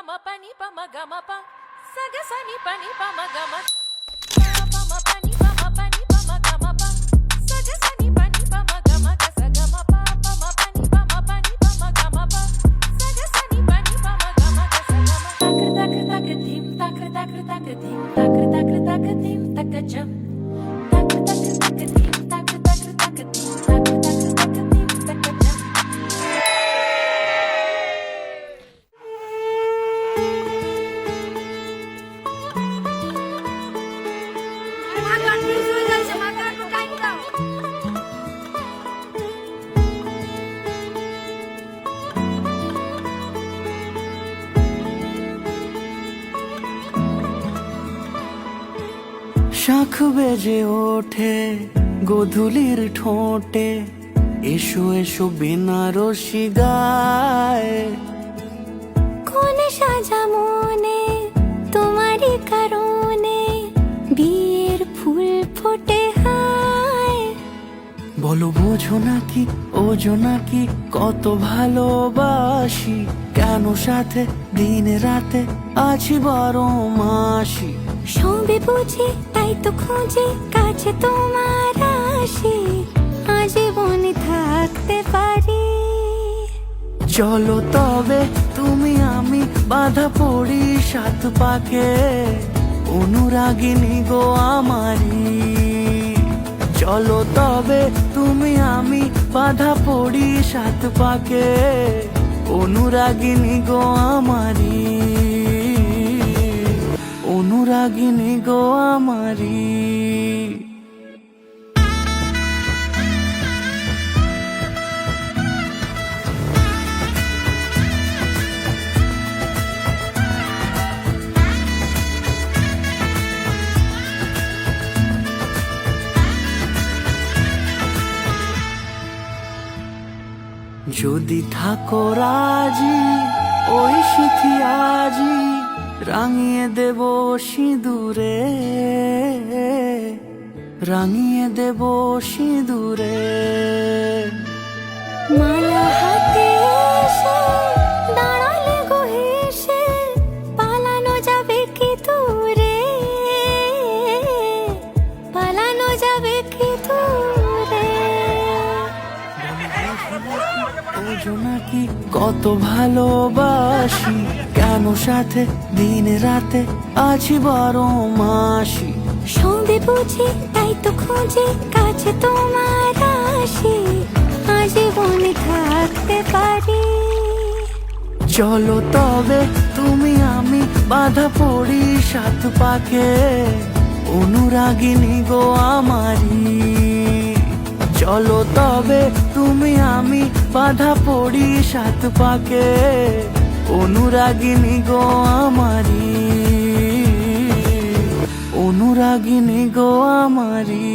ma pa ni pa ma ga ma pa sa ga sa ni pa ma ga ma pa ma pa ni pa ma ga ma pa sa ga sa ni pa ma ga ma ga sa ga ma pa ma pa ni pa ma ga ma pa sa ga sa ni pa ma ga ma ga sa ga ma tak dim tak dim tak dim tak jam tak dim tak dim tak dim tak jam. শাখ বেজে ওঠে গোধূলির ঠোঁটে, এসো এসো বেনারসি গায়। কোন সাজা মনে তোমারই কারণে বিয়ের ফুল ফোটে হায়। বলো বোঝো নাকি ওজো নাকি কত ভালোবাসি, কেন সাথে দিন রাতে আছি 12 মাসি। সবে বুঝি তাই তো খুঁজে কাছে তোমার আসি, আজীবনে থাকতে পারি। চলো তবে তুমি আমি বাধা পড়ি 7 পাকে, অনুরাগিনী গো আমারি। চলো তবে তুমি আমি বাধা পড়ি 7 পাকে, অনুরাগিনী গো আমারি, অনুরাগিনী গো আমারি। যদি থাকো রাজি ওই সিথি আজি রাঙিয়ে দেব সিঁদুরে, রাঙিয়ে দেব সিঁদুরে। মালা হাতে এসে দাঁড়ালে গো হেসে, পালানো যাবে কি দূরে, পালানো যাবে কি দূরে। ওজো নাকি কত ভালোবাসি, কেন সাথে দিন রাতে আছি 12 মাসি। সবে বুঝি তাই তো খুঁজে কাছে তোমার আসি, আজীবনে থাকতে পারি। চলো তবে তুমি আমি বাধা পড়ি 7 পাকে, অনুরাগিনী গো আমারি। চলো তবে তুমি আমি বাধা পড়ি 7 পাকে, অনুরাগিনী গো আমারি, অনুরাগিনী গো আমারি।